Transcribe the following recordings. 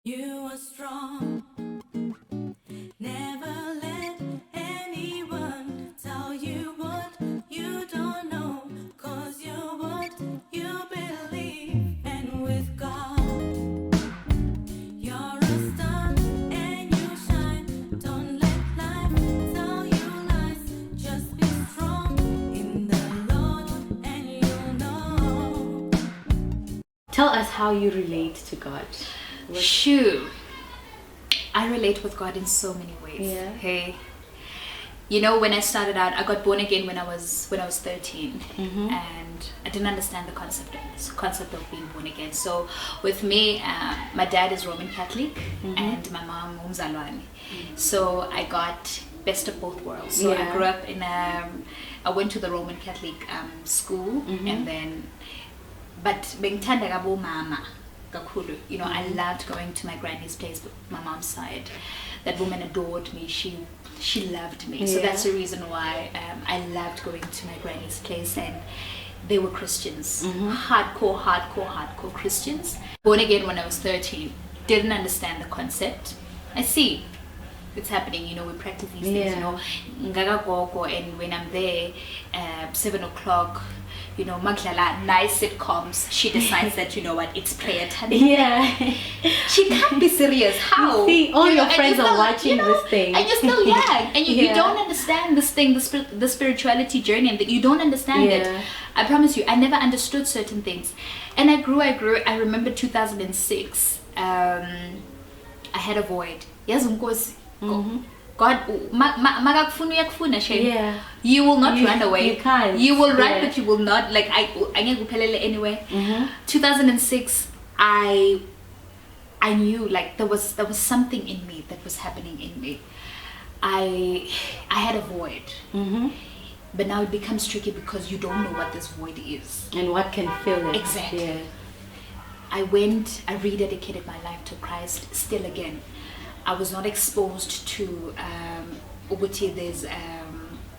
You are strong. Never let anyone tell you what you don't know. 'Cause you're what you believe. And with God, you're a star and you shine. Don't let life tell you lies. Just be strong in the Lord and you'll know. Tell us how you relate to God. Shoo. I relate with God in so many ways. Yeah. Hey. You know, when I started out, I got born again when I was 13, and I didn't understand the concept of being born again. So with me, my dad is Roman Catholic and my mom Umzalwane. So I got best of both worlds. So I grew up in I went to the Roman Catholic school, and then, but bengithanda kabo mama kakhulu. You know, I loved going to my granny's place with my mom's side. That woman adored me. She loved me. So that's the reason why I loved going to my granny's place, and they were Christians. Hardcore Christians. Born again when I was 13. Didn't understand the concept. I see it's happening, you know, we practice these things, you know. And when I'm there, 7 o'clock, you know, Magdala, nice sitcoms, she decides that, you know what, it's prayer time. Yeah. She can't be serious. How? See, all You know, your friends and are you're watching still, this thing. and you're still young, and you don't understand this thing, the spirituality journey, and that you don't understand it. I promise you, I never understood certain things. And I grew. I remember 2006, I had a void. Yes, God, you will not run away. You can't. You will run, but you will not. Like I anyway. 2006, I knew like there was something in me that was happening in me. I had a void. But now it becomes tricky because you don't know what this void is And what can fill it. exactly. Yeah. I rededicated my life to Christ. Still again, I was not exposed to Uguti. There's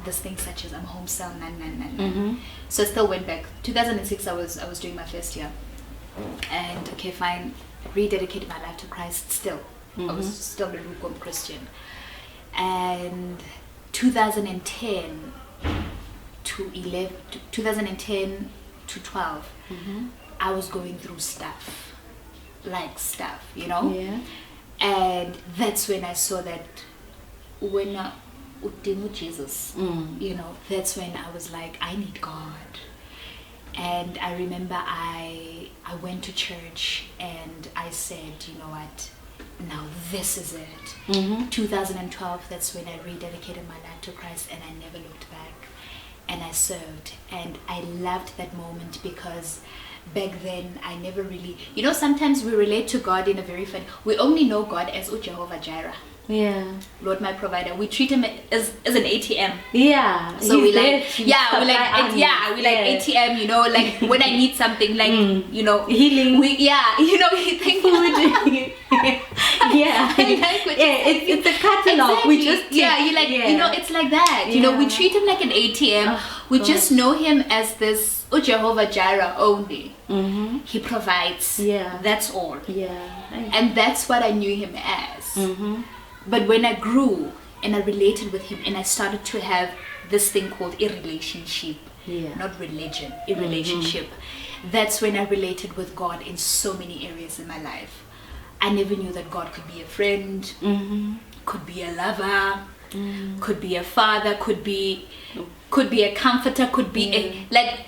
this thing such as I'm home cell So I still went back. 2006, I was doing my first year, and okay, fine, rededicated my life to Christ. Still, I was still a lukewarm Christian. And 2010 to 12, I was going through stuff, you know. Yeah. And that's when I saw that when Jesus, you know, that's when I was like, I need God. And I remember I went to church and I said, you know what, now this is it. 2012, that's when I rededicated my life to Christ, and I never looked back. And I served, and I loved that moment because back then I never really, you know, sometimes we relate to God in a very funny, we only know God as Jehovah Jireh, Lord my provider. We treat him as an ATM. Yeah. So we like, we like ATM, you know, like when I need something, like, you know, healing. You know, thank Food. Yeah. It's a catalog. Exactly. We just you like, you know, it's like that. You know, we treat him like an ATM. We just know him as this Jehovah Jireh only. He provides. Yeah. That's all. Yeah. And that's what I knew him as. But when I grew and I related with him and I started to have this thing called a relationship, not religion, a relationship, that's when I related with God in so many areas in my life. I never knew that God could be a friend, could be a lover, could be a father, could be a comforter, could be a, like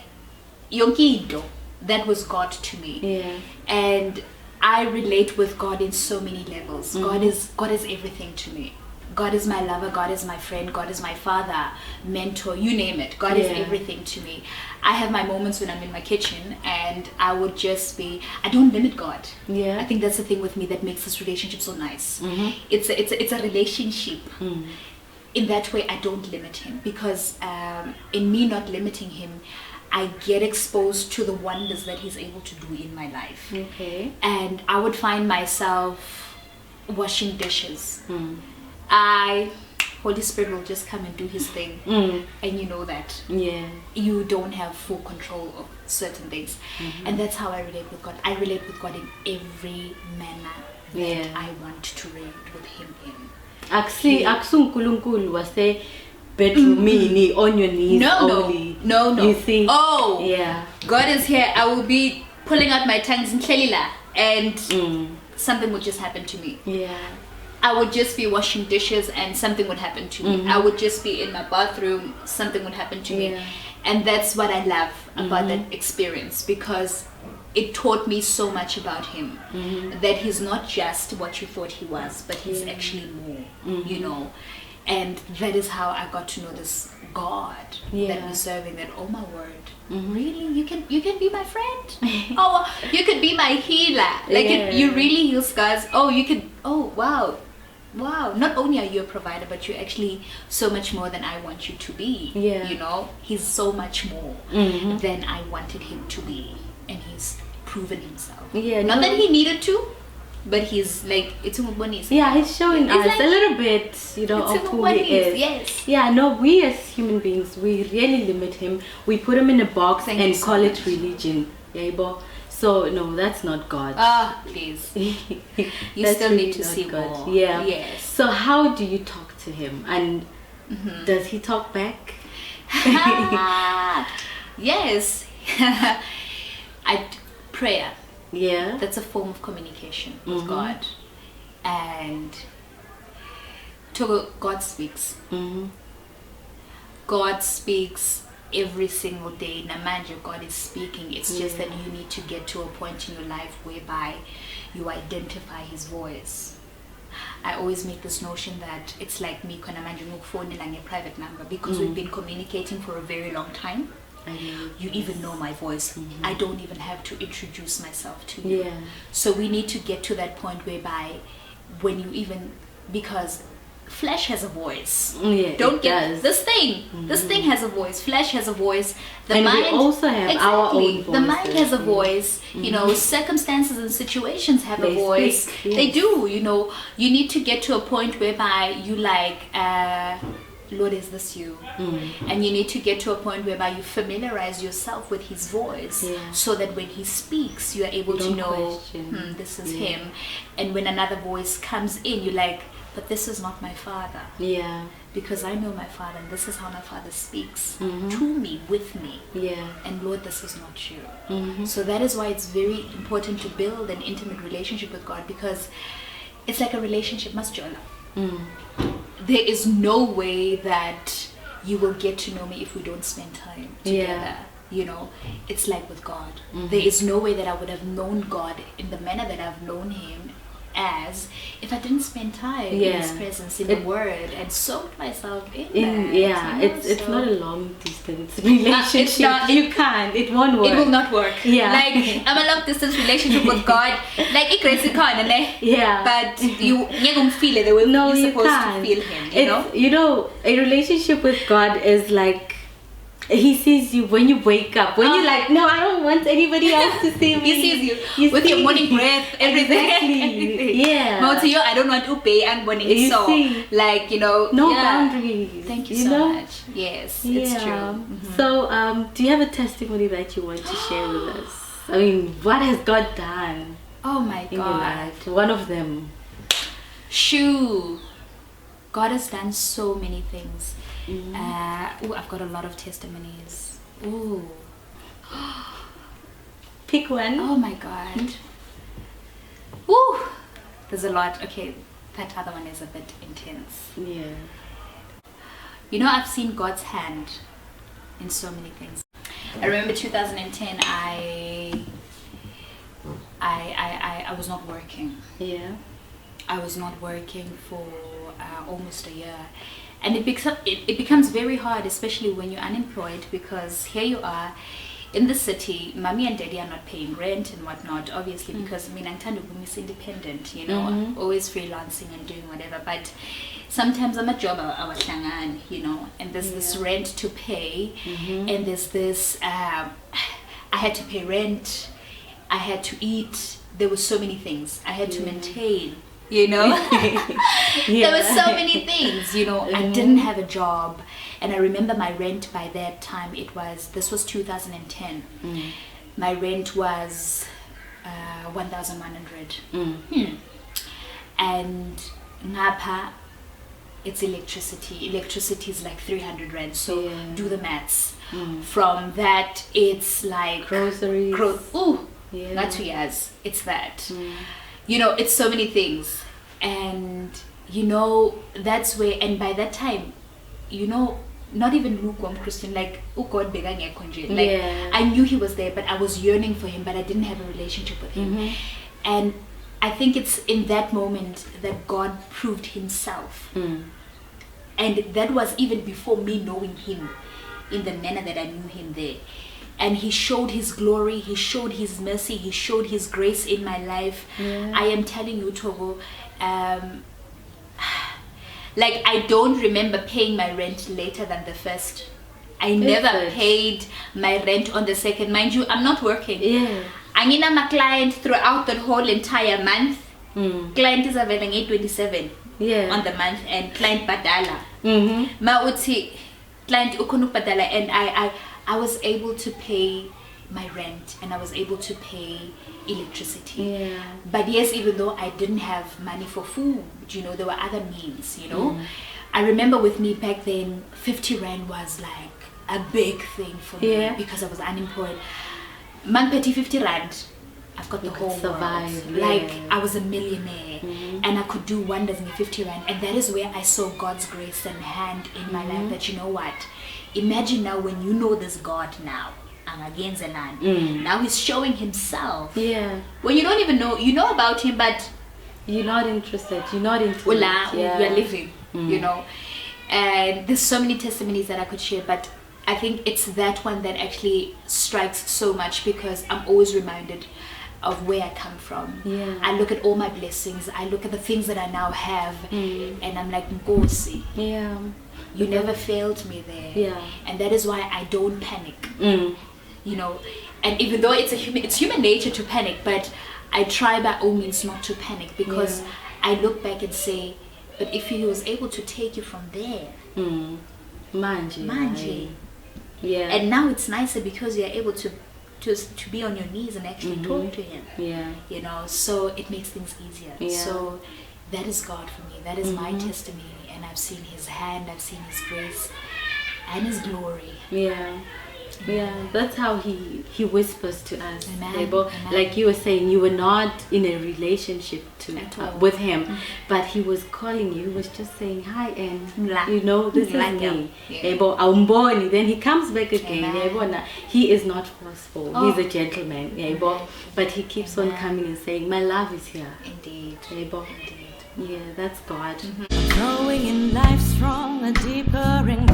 Yonkido. That was God to me. And I relate with God in so many levels. God is everything to me. God is my lover, God is my friend, God is my father, mentor, you name it. God is everything to me. I have my moments when I'm in my kitchen and I would just be, I don't limit God. I think that's the thing with me that makes this relationship so nice. It's a relationship. In that way, I don't limit him because in me not limiting him, I get exposed to the wonders that he's able to do in my life. And I would find myself washing dishes. Holy Spirit will just come and do his thing. And you know that. You don't have full control of certain things. And that's how I relate with God. I relate with God in every manner that Yeah. I want to reign with him in. Akusunkulunkulu wase bedroomini on your knees only. No. You see? Oh, Yeah. God is here. I will be pulling out my tongues in Kelila, and something would just happen to me. Yeah. I would just be washing dishes and something would happen to me. I would just be in my bathroom, something would happen to me. Yeah. And that's what I love about that experience, because it taught me so much about him. That he's not just what you thought he was, but he's actually more, you know. And that is how I got to know this God that Yeah. we're serving. That, oh my word, really, you can be my friend. Oh, you could be my healer. Like Yeah. you really heal scars. Oh, you could. Oh, wow. Not only are you a provider, but you're actually so much more than I want you to be. Yeah. You know, he's so much more than I wanted him to be, and he's proven himself. Yeah, Not no. that he needed to, but he's like, it's umubonisa. Yeah, he's showing It's us like- a little bit, you know, It's of who he umubonisa, is. yes. Yeah, no, we as human beings, we really limit him. We put him in a box Thank you and so call it much. religion. Yeah, bo. So, no, that's not God. Ah, please. You That's still really need to not see God. more. Yeah. Yes. So, how do you talk to him? And does he talk back? Yes. Prayer. Yeah. That's a form of communication with God. And God speaks. God speaks every single day. Namanja, God is speaking. It's just that you need to get to a point in your life whereby you identify his voice. I always make this notion that it's like me when I'm phone a private number, because we've been communicating for a very long time. I know. You even know my voice. I don't even have to introduce myself to you. Yeah. So we need to get to that point whereby when you even, because flesh has a voice. Yeah, Don't it get does. this thing. This thing has a voice. Flesh has a voice. The And we mind also have our own The mind voices. has a voice. You know, circumstances and situations have They a voice. speak, They yes. do. You know, you need to get to a point whereby you like, Lord, is this you? And you need to get to a point whereby you familiarize yourself with his voice, Yeah. so that when he speaks, you are able to Don't know, question. this is him. And when another voice comes in, you're like, but this is not my father, Yeah. because I know my father, and this is how my father speaks to me, with me. Yeah. And Lord, this is not you. So that is why it's very important to build an intimate relationship with God, because it's like a relationship, Masjola. There is no way that you will get to know me if we don't spend time together. Yeah. You know, it's like with God. There is no way that I would have known God in the manner that I've known him as if I didn't spend time in his Yeah. presence, in the word, and soaked myself in that. Yeah, you know, it's so- not a long distance relationship. not. You can't. It won't work. It will not work. Yeah. Like, I'm a long distance relationship with God. Like, it crazy kind, Yeah. But you don't feel it the way No, you're you supposed can't. to feel him, You know, a relationship with God is like, he sees you when you wake up. When you're like, no, I don't want anybody else to see me. He sees you with your see morning me. breath, everything. Exactly. Yeah. But to you, I don't want to pay and morning You so. see. Like, you know. No yeah. boundaries. Thank you, you so know? much. Yes, Yeah. it's true. So, do you have a testimony that you want to share with us? I mean, what has God done Oh my in your God. life? One of them. Shoo. God has done so many things. I've got a lot of testimonies. Ooh. Pick one. Oh my God. Ooh. There's a lot. Okay, that other one is a bit intense. Yeah. You know, I've seen God's hand in so many things. I remember 2010, I was not working. Yeah. I was not working for almost a year. And it becomes very hard, especially when you're unemployed, because here you are in the city, mommy and daddy are not paying rent and whatnot, obviously, because I mean, I'm kind of independent, you know, always freelancing and doing whatever. But sometimes I'm a job, you know, and there's this rent to pay, and there's this, I had to pay rent, I had to eat, there were so many things I had to maintain. You know, there were so many things, you know. I didn't have a job, and I remember my rent by that time, this was 2010. My rent was 1,100. and ngapha it's electricity. Electricity is like 300 rand, so Yeah. do the maths. From that it's like Groceries. Yeah. that's 2 years. It's that. You know, it's so many things. And you know, that's where, and by that time, you know, not even lukewarm Christian, like God bekangekho nje. Like Yeah. I knew he was there, but I was yearning for him, but I didn't have a relationship with him. And I think it's in that moment that God proved himself. And that was even before me knowing him in the manner that I knew him there. And he showed his glory, he showed his mercy, he showed his grace in my life. I am telling you, Togo, like I don't remember paying my rent later than the first. I never Perfect. paid my rent on the second. Mind you, I'm not working. Yeah. I mean, I'm a client throughout the whole entire month. Client is availing 827 Yeah. on the month, and client badala. Mm-hmm. Ma uthi client ukunu badala, and I was able to pay my rent, and I was able to pay electricity. Yeah. But yes, even though I didn't have money for food, you know, there were other means, you know. I remember with me back then, 50 rand was like a big thing for me Yeah. because I was unemployed. Man petty 50 rand, I've got the You could whole survive, world. Like yeah. I was a millionaire, and I could do wonders in 50 rand. And that is where I saw God's grace and hand in my life, that you know what, imagine now when you know this God now, now he's showing himself. Yeah. When you don't even know, you know about him, but You're not interested. You're not into Ula, it. Yeah. we are living, you know. And there's so many testimonies that I could share, but I think it's that one that actually strikes so much because I'm always reminded of where I come from. Yeah. I look at all my blessings, I look at the things that I now have, and I'm like, Nkosi, Yeah. you never failed me there. Yeah. And that is why I don't panic. Mm. You know, and even though it's human nature to panic, but I try by all means not to panic, because Yeah. I look back and say, but if he was able to take you from there, Manje. Yeah. and now it's nicer because you're able to be on your knees and actually talk to him, Yeah. you know, so it makes things easier. Yeah. So that is God for me, that is my testimony, and I've seen his hand, I've seen his grace and his glory. Yeah. Yeah, that's how he whispers to us. Amen. Yebo. Amen. Like you were saying, you were not in a relationship At all. with him, but he was calling you. He was just saying hi, and Mla. you know, this is Mla, me. yeah. Yebo, awumboni. Then he comes back again. Amen. Yebo, na. He is not forceful. Oh. He's a gentleman. Yebo. But he keeps on coming and saying, "My love is here." Indeed. Yebo. Indeed. Yeah, that's God. Growing in life strong, a deeper and